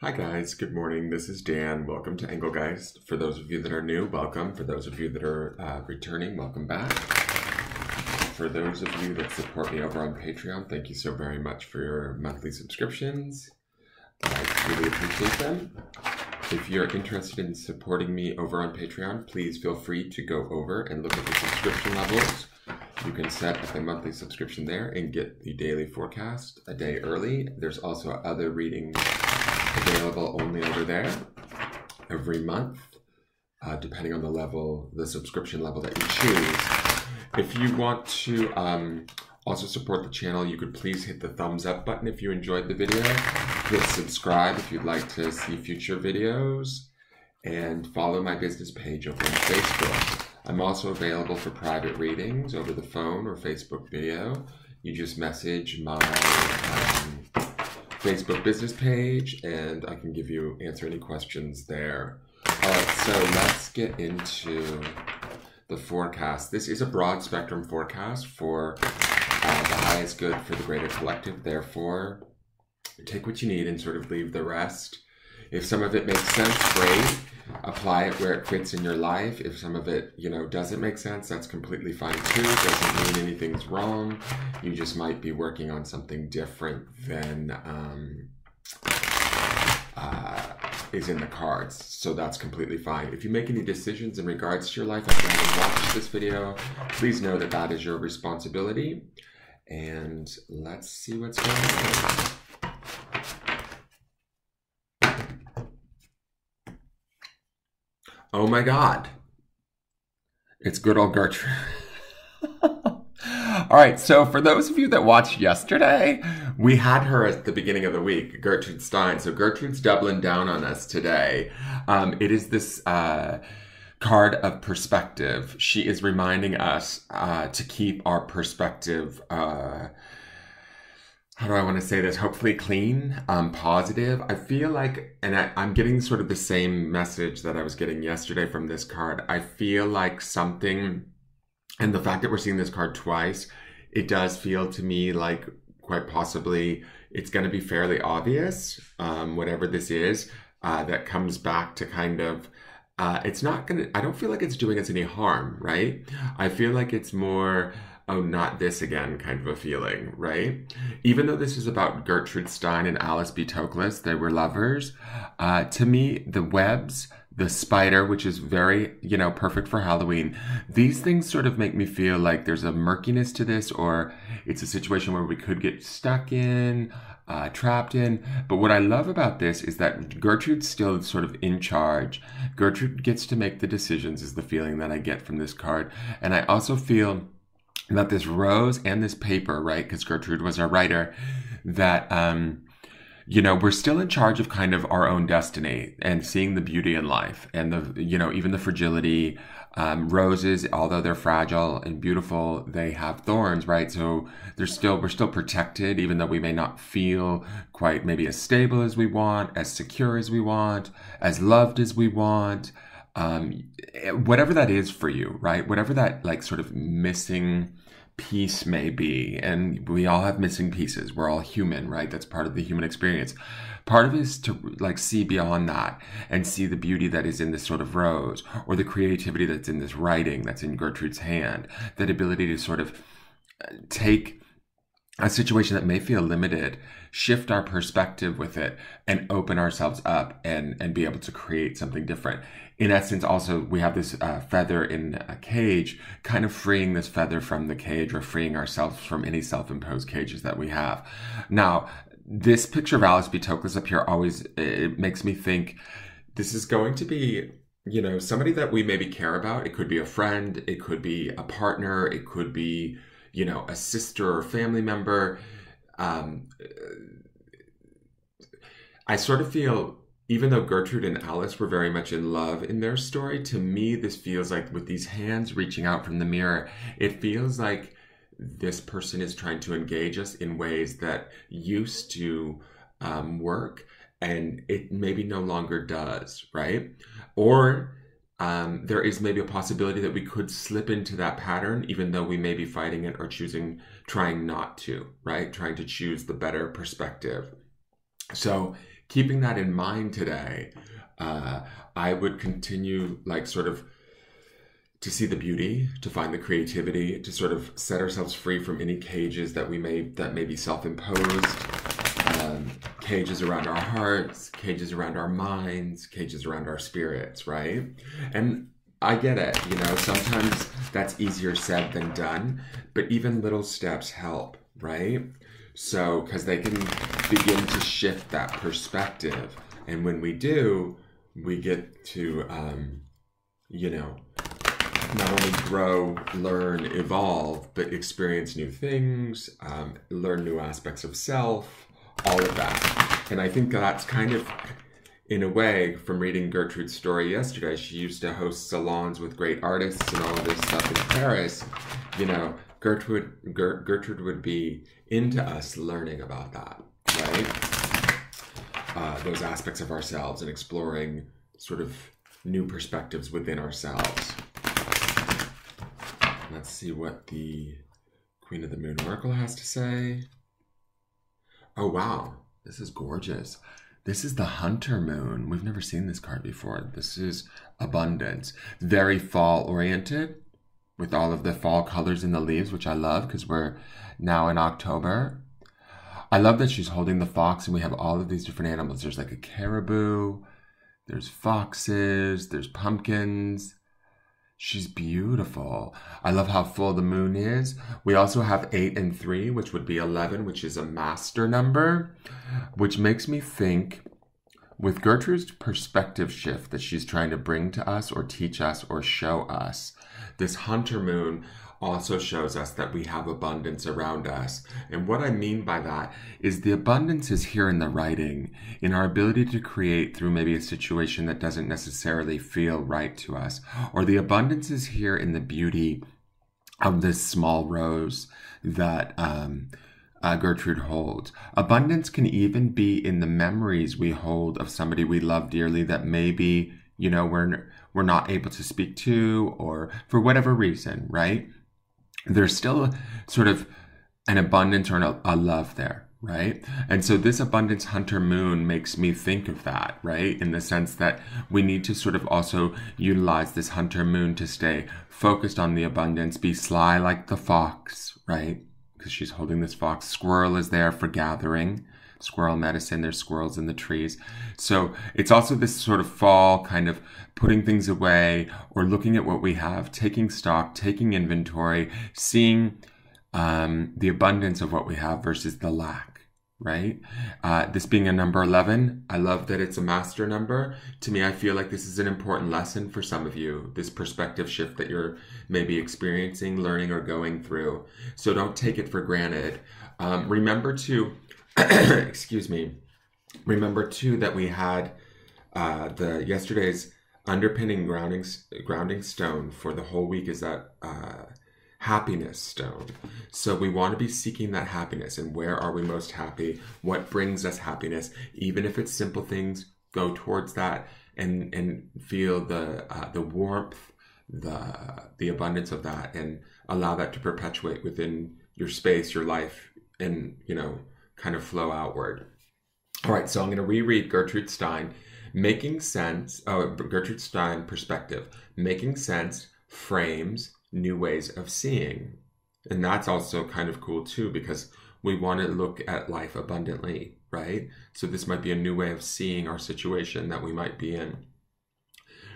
Hi guys, good morning. This is Dan. Welcome to Engelgeist. For those of you that are new, welcome. For those of you that are returning, welcome back. For those of you that support me over on Patreon, thank you so very much for your monthly subscriptions. I really appreciate them. If you're interested in supporting me over on Patreon, please feel free to go over and look at the subscription levels. You can set up a monthly subscription there and get the daily forecast a day early. There's also other readings available only over there every month, depending on the level, the subscription level that you choose. If you want to also support the channel, you could please hit the thumbs up button if you enjoyed the video. Hit subscribe if you'd like to see future videos, and follow my business page over on Facebook. I'm also available for private readings over the phone or Facebook video. You just message my Facebook business page and I can answer any questions there. All right, so let's get into the forecast. This is a broad spectrum forecast for the highest good for the greater collective. Therefore, take what you need and sort of leave the rest. If some of it makes sense, great. Apply it where it fits in your life. If some of it, doesn't make sense, that's completely fine too. It doesn't mean anything's wrong. You just might be working on something different than is in the cards. So that's completely fine. If you make any decisions in regards to your life after having watched this video, please know that that is your responsibility. And let's see what's going on. Oh my God. It's good old Gertrude. All right, so for those of you that watched yesterday, we had her at the beginning of the week, Gertrude Stein. So Gertrude's doubling down on us today. It is this card of perspective. She is reminding us to keep our perspective how do I want to say this? Hopefully clean, positive. I feel like, and I'm getting sort of the same message that I was getting yesterday from this card. I feel like something, and the fact that we're seeing this card twice, it does feel to me like quite possibly it's going to be fairly obvious, whatever this is, that comes back to kind of, it's not going to, I don't feel like it's doing us any harm, right? I feel like it's more, oh, not this again kind of a feeling, right? Even though this is about Gertrude Stein and Alice B. Toklas, they were lovers. To me, the webs, the spider, which is very, perfect for Halloween, these things sort of make me feel like there's a murkiness to this, or it's a situation where we could get stuck in, trapped in. But what I love about this is that Gertrude's still sort of in charge. Gertrude gets to make the decisions is the feeling that I get from this card. And I also feel that this rose and this paper, right, because Gertrude was our writer, that, we're still in charge of kind of our own destiny and seeing the beauty in life and the, even the fragility. Roses, although they're fragile and beautiful, they have thorns, right? So we're still protected, even though we may not feel quite maybe as stable as we want, as secure as we want, as loved as we want. Whatever that is for you, right? Whatever that like sort of missing piece may be. And we all have missing pieces. We're all human, right? That's part of the human experience. Part of it is to like see beyond that and see the beauty that is in this sort of rose, or the creativity that's in this writing that's in Gertrude's hand, that ability to sort of take a situation that may feel limited, shift our perspective with it, and open ourselves up and be able to create something different. In essence, also, we have this feather in a cage, kind of freeing this feather from the cage, or freeing ourselves from any self-imposed cages that we have. Now, this picture of Alice B. Toklas up here always, it makes me think this is going to be, somebody that we maybe care about. It could be a friend, it could be a partner, it could be, a sister or family member. I sort of feel, even though Gertrude and Alice were very much in love in their story, to me, this feels like with these hands reaching out from the mirror, it feels like this person is trying to engage us in ways that used to work, and it maybe no longer does, right? Or there is maybe a possibility that we could slip into that pattern, even though we may be fighting it or trying not to, right? Trying to choose the better perspective. So keeping that in mind today, I would continue like sort of to see the beauty, to find the creativity, to sort of set ourselves free from any cages that may be self-imposed, cages around our hearts, cages around our minds, cages around our spirits, right? And I get it, you know, sometimes that's easier said than done, but even little steps help, right? So, because they can begin to shift that perspective. And when we do, we get to, you know, not only grow, learn, evolve, but experience new things, learn new aspects of self, all of that. And I think that's kind of, in a way, from reading Gertrude's story yesterday, she used to host salons with great artists and all of this stuff in Paris. You know, Gertrude would be into us learning about that, right? Those aspects of ourselves and exploring sort of new perspectives within ourselves. Let's see what the Queen of the Moon Oracle has to say. Oh, wow. This is gorgeous. This is the Hunter Moon. We've never seen this card before. This is abundance. Very fall-oriented with all of the fall colors in the leaves, which I love because we're now in October. I love that she's holding the fox and we have all of these different animals. There's like a caribou. There's foxes. There's pumpkins. She's beautiful. I love how full the moon is. We also have 8 and 3, which would be 11, which is a master number, which makes me think with Gertrude's perspective shift that she's trying to bring to us or teach us or show us. This Hunter Moon also shows us that we have abundance around us. And what I mean by that is the abundance is here in the writing, in our ability to create through maybe a situation that doesn't necessarily feel right to us. Or the abundance is here in the beauty of this small rose that Gertrude holds. Abundance can even be in the memories we hold of somebody we love dearly that maybe, you know, we're not able to speak to or for whatever reason, right? There's still sort of an abundance or a love there, right? And so this abundance Hunter Moon makes me think of that, right? In the sense that we need to sort of also utilize this Hunter Moon to stay focused on the abundance, be sly like the fox, right? Because she's holding this fox. Squirrel is there for gathering. Squirrel medicine, there's squirrels in the trees. So it's also this sort of fall kind of putting things away or looking at what we have, taking stock, taking inventory, seeing the abundance of what we have versus the lack, right? This being a number 11, I love that it's a master number. To me, I feel like this is an important lesson for some of you, this perspective shift that you're maybe experiencing, learning, or going through. So don't take it for granted. Remember to excuse me. Remember too that we had yesterday's underpinning grounding stone for the whole week is that happiness stone. So we want to be seeking that happiness, and where are we most happy? What brings us happiness? Even if it's simple things, go towards that and feel the warmth, the abundance of that, and allow that to perpetuate within your space, your life, and you know, kind of flow outward. All right, so I'm going to reread Gertrude Stein, Making Sense, Gertrude Stein perspective, Making Sense frames new ways of seeing. And that's also kind of cool too, because we want to look at life abundantly, right? So this might be a new way of seeing our situation that we might be in.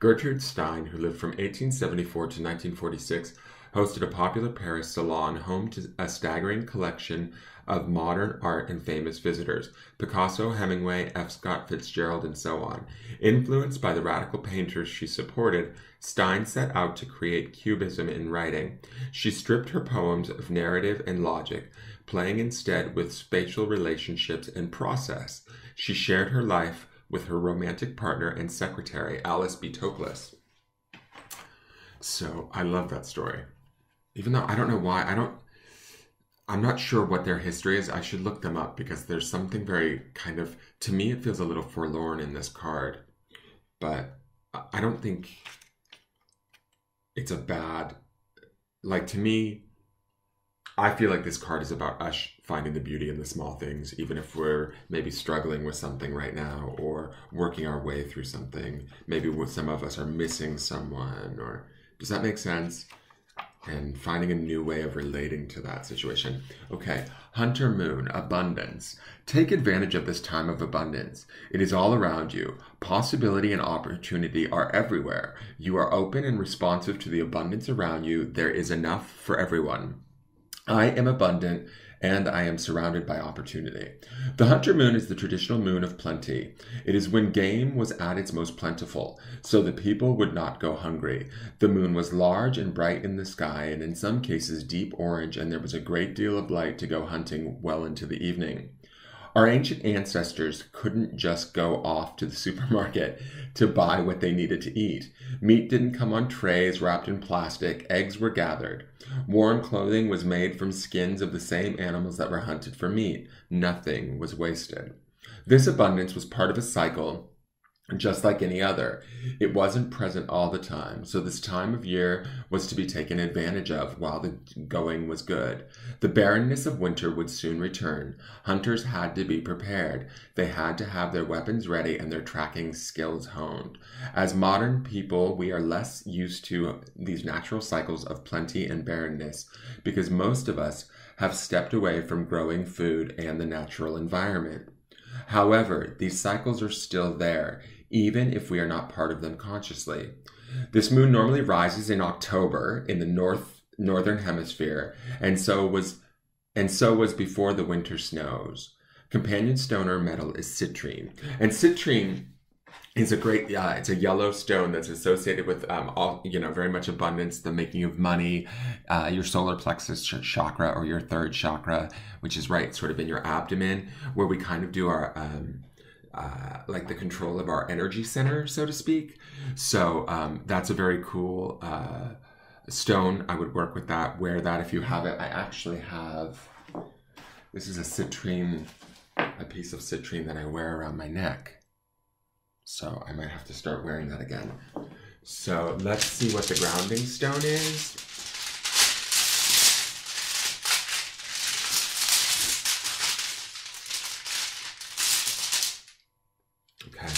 Gertrude Stein, who lived from 1874 to 1946, hosted a popular Paris salon home to a staggering collection of modern art and famous visitors, Picasso, Hemingway, F. Scott Fitzgerald, and so on. Influenced by the radical painters she supported, Stein set out to create cubism in writing. She stripped her poems of narrative and logic, playing instead with spatial relationships and process. She shared her life with her romantic partner and secretary, Alice B. Toklas. So I love that story. Even though I don't know why, I'm not sure what their history is. I should look them up because there's something very kind of, to me, it feels a little forlorn in this card. But I don't think it's a bad, like to me, I feel like this card is about us finding the beauty in the small things, even if we're maybe struggling with something right now or working our way through something. Maybe some of us are missing someone, or does that make sense? And finding a new way of relating to that situation. Okay, Hunter Moon, abundance. Take advantage of this time of abundance. It is all around you. Possibility and opportunity are everywhere. You are open and responsive to the abundance around you. There is enough for everyone. I am abundant and I am surrounded by opportunity. The Hunter Moon is the traditional moon of plenty. It is when game was at its most plentiful, so the people would not go hungry. The moon was large and bright in the sky, and in some cases deep orange, and there was a great deal of light to go hunting well into the evening. Our ancient ancestors couldn't just go off to the supermarket to buy what they needed to eat. Meat didn't come on trays wrapped in plastic. Eggs were gathered. Warm clothing was made from skins of the same animals that were hunted for meat. Nothing was wasted. This abundance was part of a cycle, just like any other. It wasn't present all the time, so this time of year was to be taken advantage of while the going was good. The barrenness of winter would soon return. Hunters had to be prepared. They had to have their weapons ready and their tracking skills honed. As modern people, we are less used to these natural cycles of plenty and barrenness because most of us have stepped away from growing food and the natural environment. However, these cycles are still there, even if we are not part of them consciously. This moon normally rises in October in the northern hemisphere, and so was before the winter snows. Companion stone or metal is citrine, and citrine is a great, it's a yellow stone that's associated with very much abundance, the making of money, your solar plexus chakra or your third chakra, which is right sort of in your abdomen, where we kind of do our like the control of our energy center, so to speak. So that's a very cool stone. I would work with that, wear that if you have it. I actually have, this is a piece of citrine that I wear around my neck. So I might have to start wearing that again. So let's see what the grounding stone is. Okay.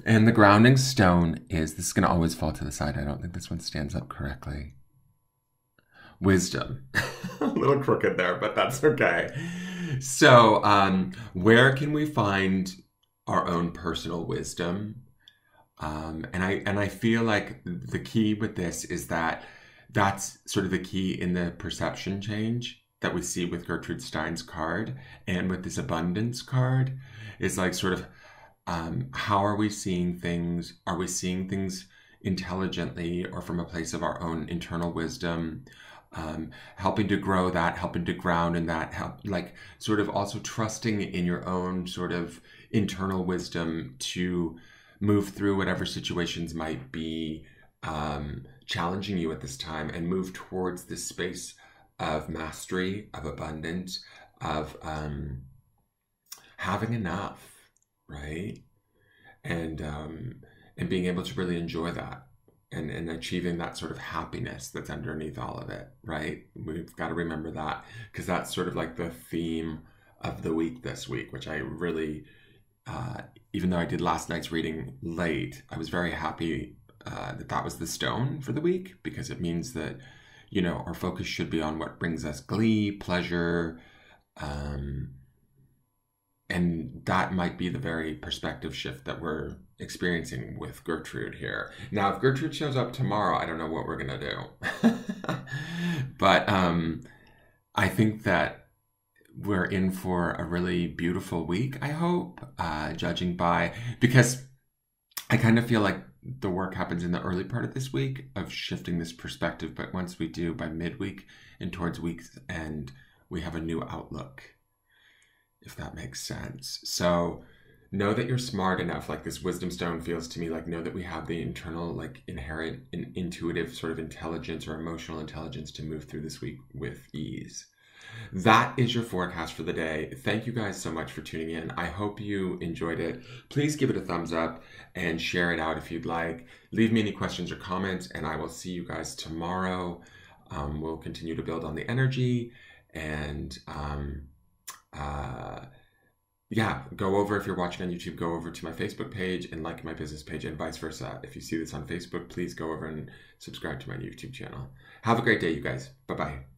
And the grounding stone is, this is going to always fall to the side. I don't think this one stands up correctly. Wisdom. A little crooked there, but that's okay. So where can we find our own personal wisdom? And I feel like the key with this is that that's sort of the key in the perception change that we see with Gertrude Stein's card and with this abundance card is like sort of how are we seeing things? Are we seeing things intelligently or from a place of our own internal wisdom? Helping to grow that, helping to ground in that, like sort of also trusting in your own sort of internal wisdom to move through whatever situations might be challenging you at this time and move towards this space of mastery, of abundance, of having enough, right? And being able to really enjoy that. And achieving that sort of happiness that's underneath all of it, right? We've got to remember that because that's sort of like the theme of the week this week, which I really, even though I did last night's reading late, I was very happy that was the stone for the week because it means that, you know, our focus should be on what brings us glee, pleasure, and that might be the very perspective shift that we're experiencing with Gertrude here. Now, if Gertrude shows up tomorrow, I don't know what we're going to do. But I think that we're in for a really beautiful week, I hope, judging by, because I kind of feel like the work happens in the early part of this week of shifting this perspective. But once we do, by midweek and towards week's end, we have a new outlook, if that makes sense. So know that you're smart enough, like this wisdom stone feels to me like, know that we have the internal, like inherent intuitive sort of intelligence or emotional intelligence to move through this week with ease. That is your forecast for the day. Thank you guys so much for tuning in. I hope you enjoyed it. Please give it a thumbs up and share it out if you'd like. Leave me any questions or comments, and I will see you guys tomorrow. we'll continue to build on the energy. And yeah, go over, if you're watching on YouTube, go over to my Facebook page and like my business page, and vice versa. If you see this on Facebook, please go over and subscribe to my YouTube channel. Have a great day, you guys. Bye-bye.